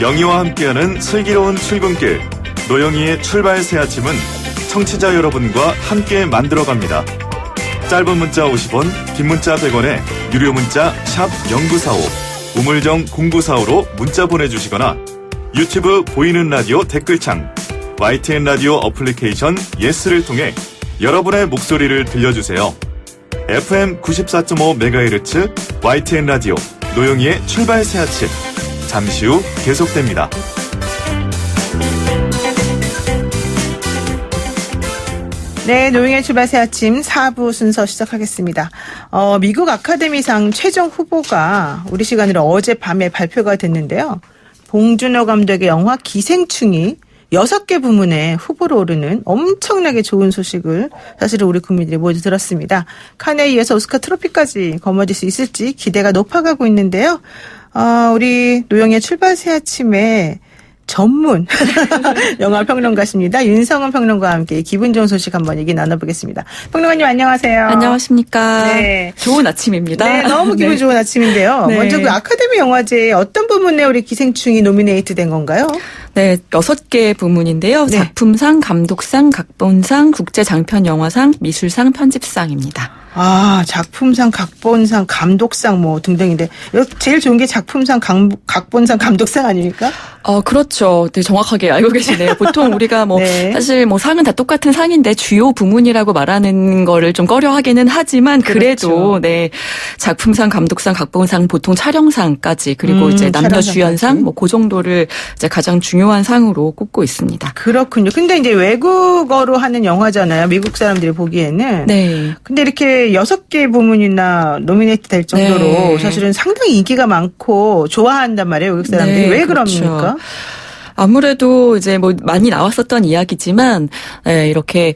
영희와 함께하는 슬기로운 출근길 노영희의 출발 새 아침은 청취자 여러분과 함께 만들어갑니다. 짧은 문자 50원, 긴 문자 100원에 유료 문자 샵 0945, 우물정 0945로 문자 보내주시거나 유튜브 보이는 라디오 댓글창, YTN 라디오 어플리케이션 예스를 통해 여러분의 목소리를 들려주세요. FM 94.5MHz YTN 라디오 노영희의 출발 새 아침, 잠시 후 계속됩니다. 네, 노영희의 출발 새 아침 4부 순서 시작하겠습니다. 미국 아카데미상 최종 후보가 우리 시간으로 어젯밤에 발표가 됐는데요. 봉준호 감독의 영화 기생충이 6개 부문에 후보로 오르는 엄청나게 좋은 소식을 사실은 우리 국민들이 모두 들었습니다. 칸에 이어서 오스카 트로피까지 거머쥘 수 있을지 기대가 높아가고 있는데요. 우리 노영희의 출발 새 아침에 전문 영화 평론가십니다. 윤성은 평론가와 함께 기분 좋은 소식 한번 얘기 나눠보겠습니다. 평론가님 안녕하세요. 안녕하십니까. 네. 좋은 아침입니다. 네, 너무 기분 좋은 아침인데요. 네. 먼저 그 아카데미 영화제에 어떤 부문에 우리 기생충이 노미네이트 된 건가요? 네, 6개 부문인데요. 네. 작품상, 감독상, 각본상, 국제장편영화상, 미술상, 편집상입니다. 작품상, 각본상, 감독상 뭐 등등인데 제일 좋은 게 작품상, 각본상, 감독상 아닙니까? 그렇죠. 되게 정확하게 알고 계시네요. 보통 우리가 네. 사실 상은 다 똑같은 상인데 주요 부문이라고 말하는 거를 좀 꺼려하기는 하지만 그래도 그렇죠. 네, 작품상, 감독상, 각본상, 보통 촬영상까지 그리고 이제 남녀 촬영상까지. 주연상 그 정도를 이제 가장 중요한 상으로 꼽고 있습니다. 그렇군요. 근데 이제 외국어로 하는 영화잖아요. 미국 사람들이 보기에는. 네. 근데 이렇게 6개 부문이나 노미네이트 될 정도로 네. 사실은 상당히 인기가 많고 좋아한단 말이에요. 외국 사람들이. 네, 왜 그렇죠. 그럽니까? 아무래도 이제 많이 나왔었던 이야기지만, 이렇게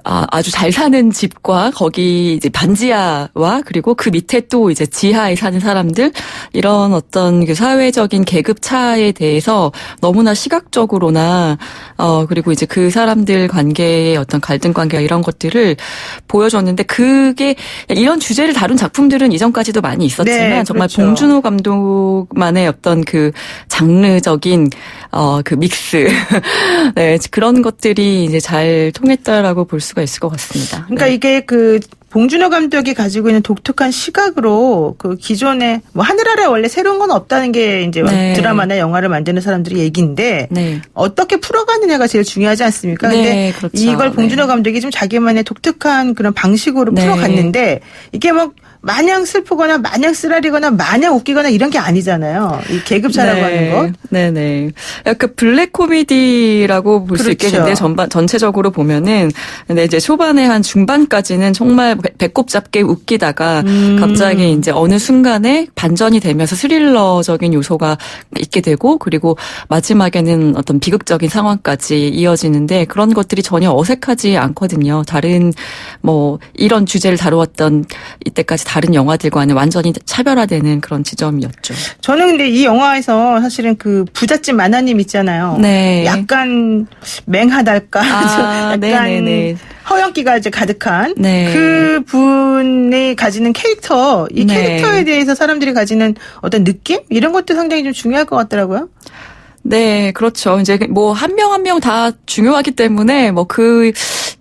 아주 잘 사는 집과 거기 이제 반지하와 그리고 그 밑에 또 이제 지하에 사는 사람들 이런 어떤 그 사회적인 계급 차에 대해서 너무나 시각적으로나 그리고 이제 그 사람들 관계의 어떤 갈등 관계와 이런 것들을 보여줬는데 그게 이런 주제를 다룬 작품들은 이전까지도 많이 있었지만 네, 정말 그렇죠. 봉준호 감독만의 어떤 그 장르적인 그 믹스 네, 그런 것들이 이제 잘 통했다라고 볼 수가 있을 것 같습니다. 그러니까 네. 이게 봉준호 감독이 가지고 있는 독특한 시각으로 기존에 하늘 아래 원래 새로운 건 없다는 게 이제 네. 드라마나 영화를 만드는 사람들이 얘기인데 네. 어떻게 풀어가느냐가 제일 중요하지 않습니까? 네, 근데 그렇죠. 이걸 봉준호 네. 감독이 좀 자기만의 독특한 그런 방식으로 네. 풀어갔는데 이게 마냥 슬프거나 마냥 쓰라리거나 마냥 웃기거나 이런 게 아니잖아요. 이 계급차라고 하는 거. 네네. 약간 블랙 코미디라고 볼 수 그렇죠. 있겠는데 전체적으로 보면은 근데 이제 초반에 한 중반까지는 정말 배꼽 잡게 웃기다가 갑자기 이제 어느 순간에 반전이 되면서 스릴러적인 요소가 있게 되고 그리고 마지막에는 어떤 비극적인 상황까지 이어지는데 그런 것들이 전혀 어색하지 않거든요. 다른 이런 주제를 다루었던 이때까지 다른 영화들과는 완전히 차별화되는 그런 지점이었죠. 저는 근데 이 영화에서 사실은 부잣집 만화님 있잖아요. 네. 약간 맹하달까? 약간 네네네. 허영기가 이제 가득한 네. 그 분이 가지는 캐릭터, 이 네. 캐릭터에 대해서 사람들이 가지는 어떤 느낌? 이런 것도 상당히 좀 중요할 것 같더라고요. 네, 그렇죠. 이제 한 명 한 명 다 중요하기 때문에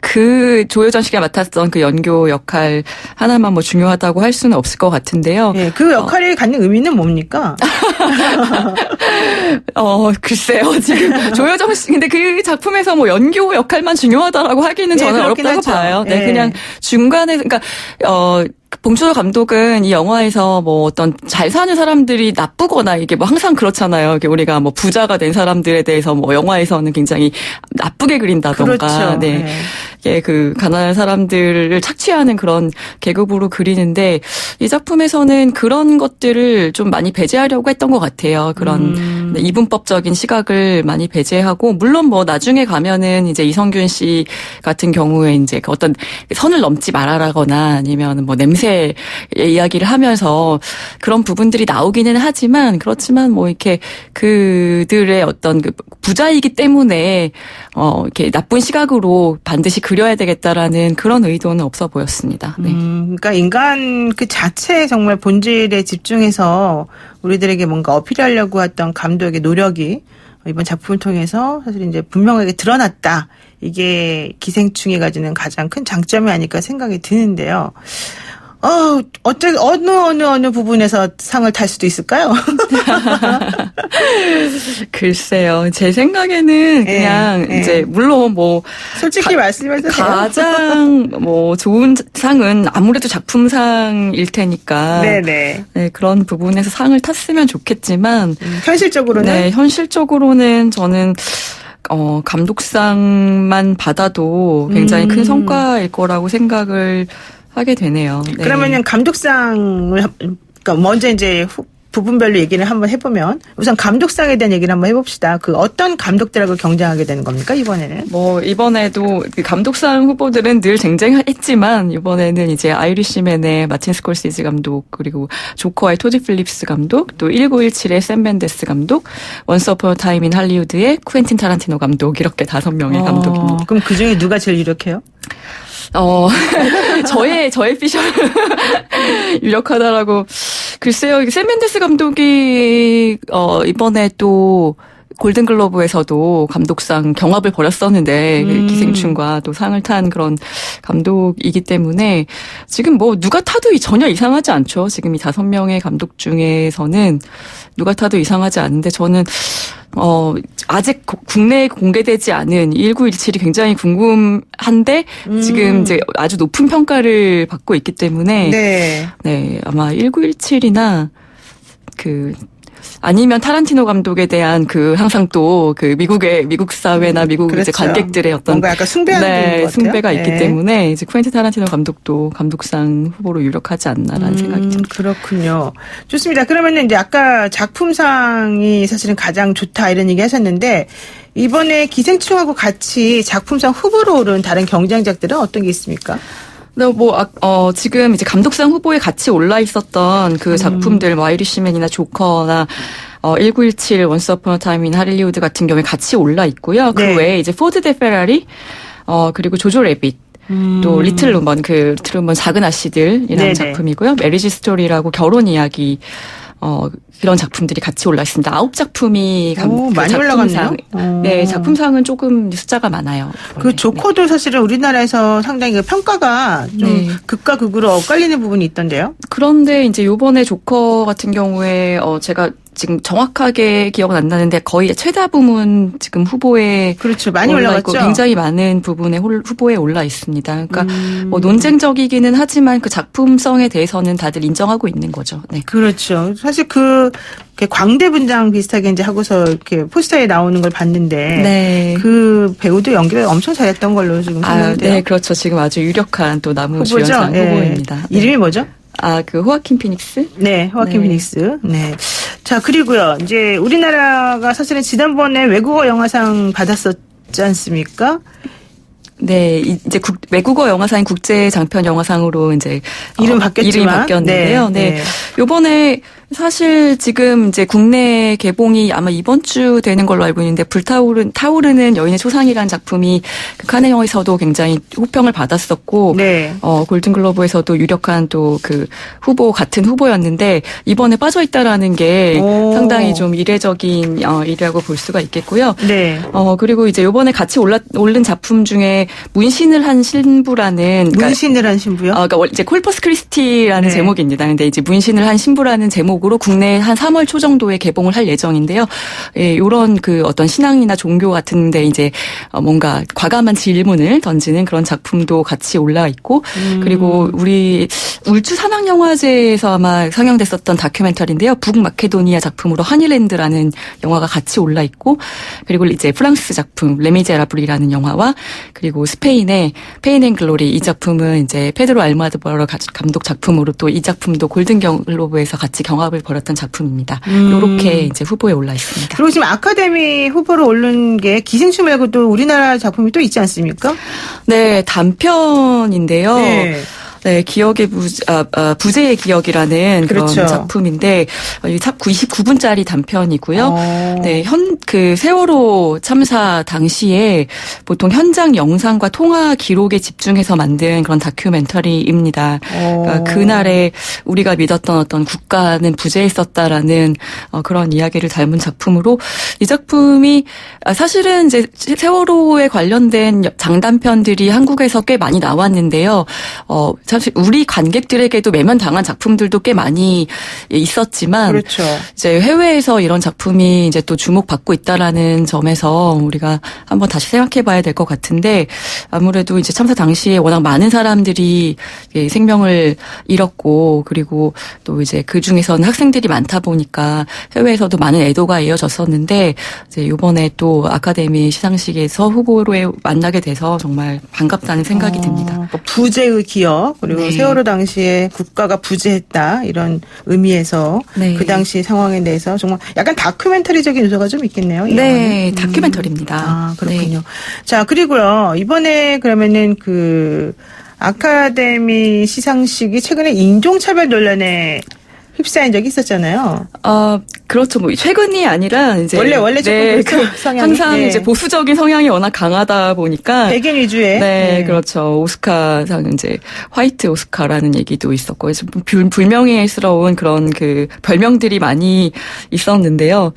그 조효정 씨가 맡았던 그 연교 역할 하나만 중요하다고 할 수는 없을 것 같은데요. 네, 그 역할이 갖는 의미는 뭡니까? 글쎄요. 지금 조효정 씨 근데 그 작품에서 연교 역할만 중요하다라고 하기는 네, 저는 그렇긴 어렵다고 하죠. 봐요. 네, 네. 그냥 중간에 그러니까 봉준호 감독은 이 영화에서 어떤 잘 사는 사람들이 나쁘거나 이게 항상 그렇잖아요. 이게 우리가 부자가 된 사람들에 대해서 영화에서는 굉장히 나쁘게 그린다던가. 그렇죠. 네. 네. 예, 가난한 사람들을 착취하는 그런 계급으로 그리는데 이 작품에서는 그런 것들을 좀 많이 배제하려고 했던 것 같아요. 그런 이분법적인 시각을 많이 배제하고 물론 나중에 가면은 이제 이성균 씨 같은 경우에 이제 어떤 선을 넘지 말아라거나 아니면 냄새 이야기를 하면서 그런 부분들이 나오기는 하지만 그렇지만 이렇게 그들의 어떤 부자이기 때문에 이렇게 나쁜 시각으로 반드시 그려야 되겠다라는 그런 의도는 없어 보였습니다. 네. 그러니까 인간 그 자체에 정말 본질에 집중해서 우리들에게 뭔가 어필하려고 했던 감독의 노력이 이번 작품을 통해서 사실 이제 분명하게 드러났다. 이게 기생충이 가지는 가장 큰 장점이 아닐까 생각이 드는데요. 어느 부분에서 상을 탈 수도 있을까요? 글쎄요. 제 생각에는 그냥 이제 물론 뭐 솔직히 말씀해 주세요. 가장 뭐 좋은 상은 아무래도 작품상일 테니까. 네네. 네, 그런 부분에서 상을 탔으면 좋겠지만 현실적으로는 네, 현실적으로는 저는 감독상만 받아도 굉장히 큰 성과일 거라고 생각을 하게 되네요. 네. 그러면은 감독상을 그러니까 먼저 이제 부분별로 얘기를 한번 해보면 우선 감독상에 대한 얘기를 한번 해봅시다. 그 어떤 감독들하고 경쟁하게 되는 겁니까 이번에는? 뭐 이번에도 그 감독상 후보들은 늘 쟁쟁했지만 이번에는 이제 아이리시맨의 마틴 스콜시지 감독 그리고 조커의 토드 필립스 감독 또 1917의 샘 멘데스 감독 원스 어폰 타임 인 할리우드의 쿠엔틴 타란티노 감독 이렇게 5명의 감독입니다. 그럼 그 중에 누가 제일 유력해요? 저의 피셜 유력하다라고 글쎄요. 샘 멘데스 감독이 이번에 또 골든글로브에서도 감독상 경합을 벌였었는데 기생충과 또 상을 탄 그런 감독이기 때문에 지금 뭐 누가 타도 전혀 이상하지 않죠. 지금 이 5명의 감독 중에서는 누가 타도 이상하지 않은데 저는 아직 국내에 공개되지 않은 1917이 굉장히 궁금한데 지금 이제 아주 높은 평가를 받고 있기 때문에 네, 아마 1917이나 아니면 타란티노 감독에 대한 항상 또 미국 사회나 미국 그렇죠. 이제 관객들의 어떤 뭔가 약간 숭배하는 것 같아요. 숭배가 있기 때문에 이제 쿠엔틴 타란티노 감독도 감독상 후보로 유력하지 않나라는 생각이 듭니다. 그렇군요. 좋습니다. 그러면은 이제 아까 작품상이 사실은 가장 좋다 이런 얘기 하셨는데 이번에 기생충하고 같이 작품상 후보로 오른 다른 경쟁작들은 어떤 게 있습니까? 네, 지금 이제 감독상 후보에 같이 올라 있었던 그 작품들, 뭐, 아이리시맨이나 조커나, 1917, 원스 어폰 타임 인 할리우드 같은 경우에 같이 올라 있고요. 그 외에 이제 포드 대 페라리, 그리고 조조 래빗, 또 리틀 루먼, 리틀 루먼 작은 아씨들이라는 작품이고요. 메리지 스토리라고 결혼 이야기, 그런 작품들이 같이 올라 있습니다. 9작품이 많이 올라갔네요. 네, 작품상은 조금 숫자가 많아요. 그 조커도 사실은 우리나라에서 상당히 평가가 좀 극과 극으로 엇갈리는 부분이 있던데요. 그런데 이제 요번에 조커 같은 경우에 제가 지금 정확하게 기억은 안 나는데 거의 최다 부문 지금 후보에 그렇죠. 많이 올라갔죠. 굉장히 많은 부분에 후보에 올라 있습니다. 그러니까 뭐 논쟁적이기는 하지만 그 작품성에 대해서는 다들 인정하고 있는 거죠. 네. 그렇죠. 사실 광대 분장 비슷하게 이제 하고서 이렇게 포스터에 나오는 걸 봤는데 그 배우도 연기를 엄청 잘했던 걸로 지금 생각이 돼요. 네, 그렇죠. 지금 아주 유력한 또 남우 주연상 후보입니다. 이름이 뭐죠? 호아킨 피닉스? 네, 호아킨 피닉스. 네. 자, 그리고요. 이제 우리나라가 사실은 지난번에 외국어 영화상 받았었지 않습니까? 네, 이제 외국어 영화상인 국제 장편 영화상으로 이제 이름이 바뀌었는데요. 네. 요번에 사실 지금 이제 국내 개봉이 아마 이번 주 되는 걸로 알고 있는데 타오르는 여인의 초상이라는 작품이 칸의 영화에서도 굉장히 호평을 받았었고 골든글로브에서도 유력한 또 같은 후보였는데 이번에 빠져 있다라는 게 상당히 좀 이례적인 일이라고 볼 수가 있겠고요. 그리고 이제 요번에 같이 오른 작품 중에 문신을 한 신부라는 문신을 한 신부요? 그러니까 이제 콜퍼스 크리스티라는 제목입니다. 근데 이제 문신을 한 신부라는 제목으로 국내에 한 3월 초 정도에 개봉을 할 예정인데요. 예, 요런 어떤 신앙이나 종교 같은데 이제 뭔가 과감한 질문을 던지는 그런 작품도 같이 올라 있고 그리고 우리 울주 산악영화제에서 아마 상영됐었던 다큐멘터리인데요. 북마케도니아 작품으로 하니랜드라는 영화가 같이 올라 있고 그리고 이제 프랑스 작품 레미제라블이라는 영화와 그리고 스페인의 페인 앤 글로리 이 작품은 이제 페드로 알모도바르 감독 작품으로 또 이 작품도 골든글로브에서 같이 경합을 벌였던 작품입니다. 이렇게 이제 후보에 올라 있습니다. 그리고 지금 아카데미 후보로 오른 게 기생충 말고도 우리나라 작품이 또 있지 않습니까? 네, 단편인데요. 네, 부재의 기억이라는 그렇죠. 그런 작품인데, 99분짜리 단편이고요. 네, 세월호 참사 당시에 보통 현장 영상과 통화 기록에 집중해서 만든 그런 다큐멘터리입니다. 그러니까 그날에 우리가 믿었던 어떤 국가는 부재했었다라는 그런 이야기를 담은 작품으로 이 작품이 사실은 이제 세월호에 관련된 장단편들이 한국에서 꽤 많이 나왔는데요. 사실 우리 관객들에게도 매면당한 작품들도 꽤 많이 있었지만 그렇죠. 이제 해외에서 이런 작품이 이제 또 주목받고 있다라는 점에서 우리가 한번 다시 생각해 봐야 될 것 같은데 아무래도 이제 참사 당시에 워낙 많은 사람들이 생명을 잃었고 그리고 또 이제 그 중에서는 학생들이 많다 보니까 해외에서도 많은 애도가 이어졌었는데 이제 이번에 또 아카데미 시상식에서 후보로 만나게 돼서 정말 반갑다는 생각이 듭니다. 부재의 기억 그리고 네. 세월호 당시에 국가가 부재했다 이런 의미에서 네. 그 당시 상황에 대해서 정말 약간 다큐멘터리적인 요소가 좀 있겠네요. 이 네, 영화는. 다큐멘터리입니다. 아, 그렇군요. 네. 자, 그리고요. 이번에 그러면은 그 아카데미 시상식이 최근에 인종차별 논란에 휩싸인 적이 있었잖아요. 그렇죠. 뭐 최근이 아니라 이제 원래 조금 그렇죠, 성향이. 항상 네. 이제 보수적인 성향이 워낙 강하다 보니까 백인 위주의. 네, 그렇죠. 오스카상 이제 화이트 오스카라는 얘기도 있었고, 그래서 불명예스러운 그런 그 별명들이 많이 있었는데요.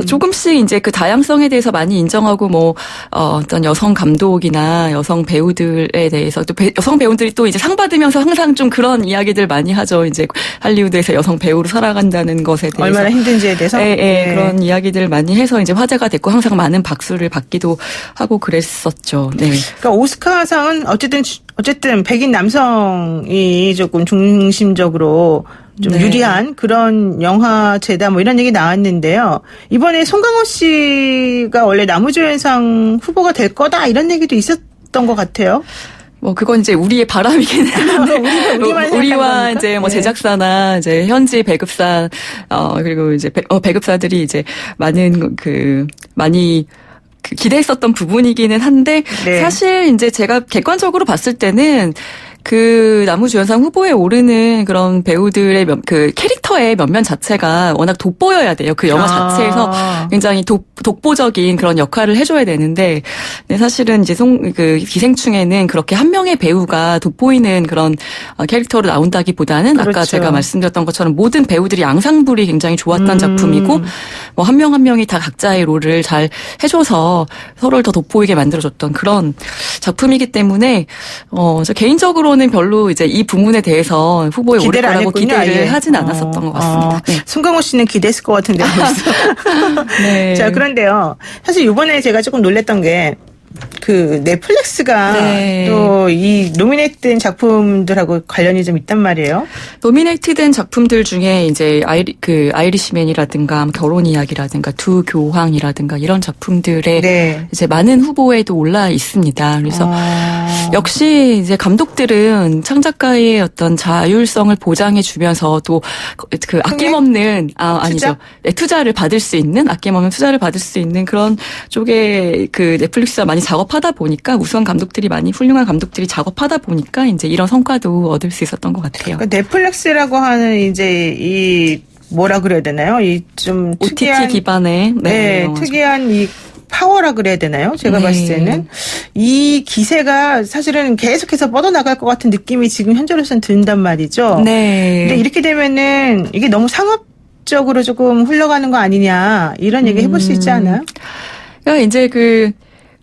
조금씩 이제 그 다양성에 대해서 많이 인정하고 어떤 여성 감독이나 여성 배우들에 대해서 또 여성 배우들이 또 이제 상 받으면서 항상 좀 그런 이야기들 많이 하죠. 이제 할리우드에서 여성 배우로 살아간다는 것에 대해서 얼마나 힘든지에 대해서. 네. 그런 이야기들 많이 해서 이제 화제가 됐고 항상 많은 박수를 받기도 하고 그랬었죠. 네. 그러니까 오스카상은 어쨌든 백인 남성이 조금 중심적으로 좀 네. 유리한 그런 영화제다 뭐 이런 얘기 나왔는데요. 이번에 송강호 씨가 원래 남우주연상 후보가 될 거다 이런 얘기도 있었던 것 같아요. 그건 이제 우리의 바람이긴 한데 우리와 이제 네. 제작사나 이제 현지 배급사 그리고 이제 배급사들이 이제 많이 기대했었던 부분이기는 한데 네. 사실 이제 제가 객관적으로 봤을 때는 그 남우주연상 후보에 오르는 그런 배우들의 그 캐릭터의 면면 자체가 워낙 돋보여야 돼요. 그 영화 자체에서 굉장히 독보적인 그런 역할을 해줘야 되는데, 근데 사실은 이제 그 기생충에는 그렇게 한 명의 배우가 돋보이는 그런 캐릭터로 나온다기보다는 그렇죠. 아까 제가 말씀드렸던 것처럼 모든 배우들이 앙상블이 굉장히 좋았던 작품이고, 한 명 한 명이 다 각자의 롤을 잘 해줘서 서로를 더 돋보이게 만들어줬던 그런 작품이기 때문에, 저 개인적으로는 별로 이제 이 부문에 대해서 후보에 오를 거라고 기대를 하진 않았었던 것 같습니다. 네. 송강호 씨는 기대했을 것 같은데. 네. 자, 그런데요. 사실 이번에 제가 조금 놀랬던 게 그 넷플릭스가 네. 또 이 노미네이트된 작품들하고 관련이 좀 있단 말이에요. 노미네이트된 작품들 중에 이제 아이리시맨이라든가 결혼 이야기라든가 두 교황이라든가 이런 작품들에 네. 이제 많은 후보에도 올라 있습니다. 그래서 역시 이제 감독들은 창작가의 어떤 자율성을 보장해 주면서 또 그 아낌없는 아니죠. 네, 투자를 받을 수 있는 아낌없는 투자를 받을 수 있는 그런 쪽에 그 넷플릭스가 많이 작업하다 보니까 우수한 감독들이 많이 훌륭한 감독들이 작업하다 보니까 이제 이런 성과도 얻을 수 있었던 것 같아요. 그러니까 넷플릭스라고 하는 이제 이 뭐라 그래야 되나요? 이 좀 OTT 기반의 네, 특이한 이 파워라 그래야 되나요? 제가 네. 봤을 때는 이 기세가 사실은 계속해서 뻗어나갈 것 같은 느낌이 지금 현재로서는 든단 말이죠. 네. 근데 이렇게 되면은 이게 너무 상업적으로 조금 흘러가는 거 아니냐 이런 얘기 해볼 수 있지 않아요? 그러니까 이제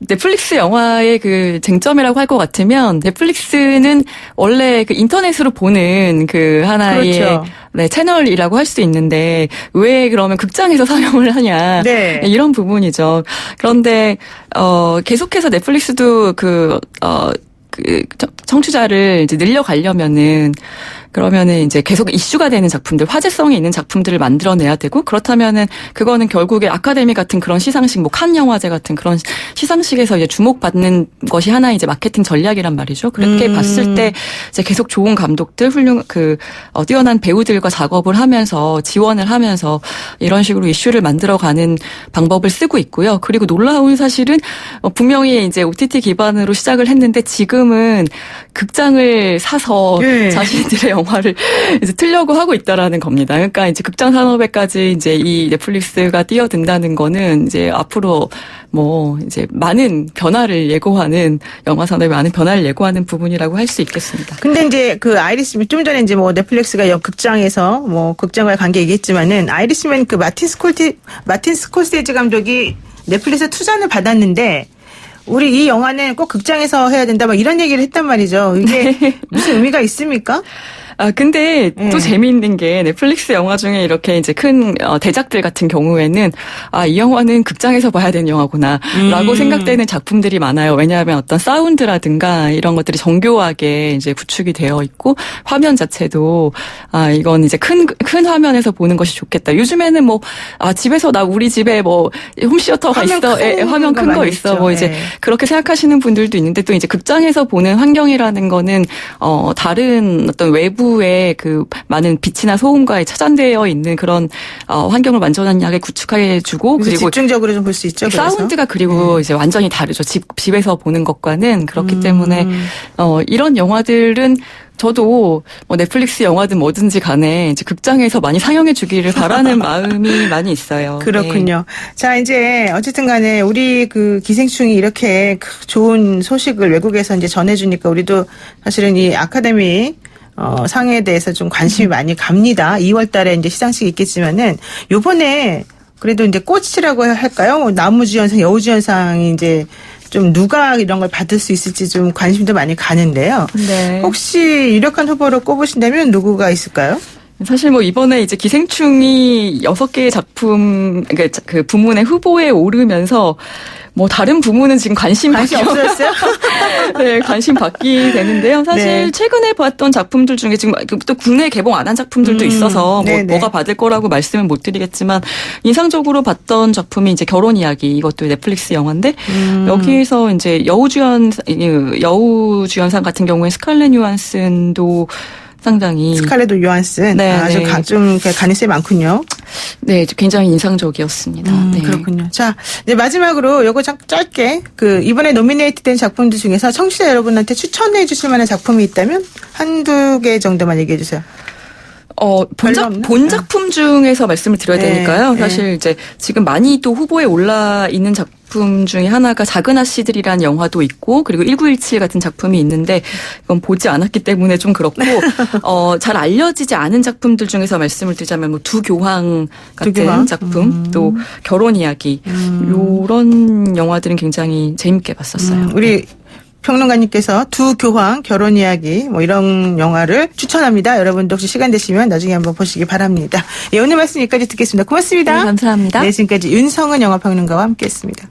넷플릭스 영화의 그 쟁점이라고 할 것 같으면 넷플릭스는 원래 그 인터넷으로 보는 그 하나의 그렇죠. 네, 채널이라고 할 수 있는데 왜 그러면 극장에서 상영을 하냐 네. 이런 부분이죠. 그런데 계속해서 넷플릭스도 청취자를 이제 늘려가려면은 그러면은 이제 계속 이슈가 되는 작품들, 화제성이 있는 작품들을 만들어내야 되고, 그렇다면은 그거는 결국에 아카데미 같은 그런 시상식, 뭐 칸 영화제 같은 그런 시상식에서 이제 주목받는 것이 하나의 이제 마케팅 전략이란 말이죠. 그렇게 봤을 때 이제 계속 좋은 감독들, 뛰어난 배우들과 작업을 하면서 지원을 하면서 이런 식으로 이슈를 만들어가는 방법을 쓰고 있고요. 그리고 놀라운 사실은 분명히 이제 OTT 기반으로 시작을 했는데 지금은 극장을 사서 네. 자신들의 영화를 이제 틀려고 하고 있다라는 겁니다. 그러니까 이제 극장 산업에까지 이제 이 넷플릭스가 뛰어든다는 거는 이제 앞으로 뭐 이제 많은 변화를 예고하는 영화 산업에 많은 변화를 예고하는 부분이라고 할 수 있겠습니다. 근데 이제 그 아이리시맨 좀 전에 이제 뭐 넷플릭스가 극장에서 뭐 극장과의 관계 얘기했지만은 아이리시맨 그 마틴 스콜세지 감독이 넷플릭스 투자를 받았는데 우리 이 영화는 꼭 극장에서 해야 된다 막 이런 얘기를 했단 말이죠. 이게 무슨 의미가 있습니까? 근데 또 재미있는 게 넷플릭스 영화 중에 이렇게 이제 큰 대작들 같은 경우에는 이 영화는 극장에서 봐야 되는 영화구나 라고 생각되는 작품들이 많아요. 왜냐하면 어떤 사운드라든가 이런 것들이 정교하게 이제 구축이 되어 있고 화면 자체도 이건 이제 큰 화면에서 보는 것이 좋겠다. 요즘에는 뭐 집에서 우리 집에 뭐 홈시어터가 있어. 화면 큰 거 있어. 뭐 이제 그렇게 생각하시는 분들도 있는데 또 이제 극장에서 보는 환경이라는 거는 다른 어떤 외부 그 많은 빛이나 소음과에 차단되어 있는 그런 환경을 완전하게 구축해주고 그리고 집중적으로 좀 볼 수 있죠. 사운드가 그리고 이제 완전히 다르죠. 집에서 보는 것과는 그렇기 때문에 이런 영화들은 저도 뭐 넷플릭스 영화든 뭐든지 간에 이제 극장에서 많이 상영해 주기를 바라는 마음이 많이 있어요. 그렇군요. 네. 자, 이제 어쨌든 간에 우리 그 기생충이 이렇게 좋은 소식을 외국에서 이제 전해주니까 우리도 사실은 이 아카데미 상에 대해서 좀 관심이 많이 갑니다. 2월 달에 이제 시상식이 있겠지만은 요번에 그래도 이제 꽃이라고 할까요? 나무주연상, 여우주연상이 이제 좀 누가 이런 걸 받을 수 있을지 좀 관심도 많이 가는데요. 네. 혹시 유력한 후보로 꼽으신다면 누구가 있을까요? 사실 뭐 이번에 이제 기생충이 6개의 작품, 그러니까 그 부문의 후보에 오르면서 뭐 다른 부문은 지금 관심 없었어요? 네, 관심 받게 되는데요. 사실 네. 최근에 봤던 작품들 중에 지금 또 국내에 개봉 안 한 작품들도 있어서 뭐가 받을 거라고 말씀은 못 드리겠지만 인상적으로 봤던 작품이 이제 결혼 이야기, 이것도 넷플릭스 영화인데 여기에서 이제 여우주연상 같은 경우에 스칼렛 요한슨도 상당히 스칼렛 요한슨 네, 아주 좀 가능성이 많군요. 네, 굉장히 인상적이었습니다. 네. 그렇군요. 자, 이제 마지막으로 요거 짧게 그 이번에 노미네이트된 작품들 중에서 청취자 여러분한테 추천해 주실 만한 작품이 있다면 한두 개 정도만 얘기해 주세요. 본 작품 중에서 말씀을 드려야 되니까요. 사실 이제 지금 많이 또 후보에 올라 있는 작품 중에 하나가 작은 아씨들이라는 영화도 있고 그리고 1917 같은 작품이 있는데 이건 보지 않았기 때문에 좀 그렇고 잘 알려지지 않은 작품들 중에서 말씀을 드리자면 뭐 두 교황 같은 작품 또 결혼 이야기 이런 영화들은 굉장히 재밌게 봤었어요. 우리 평론가님께서 두 교황 결혼 이야기 뭐 이런 영화를 추천합니다. 여러분도 혹시 시간 되시면 나중에 한번 보시기 바랍니다. 오늘 말씀 여기까지 듣겠습니다. 고맙습니다. 네, 감사합니다. 네, 지금까지 윤성은 영화평론가와 함께했습니다.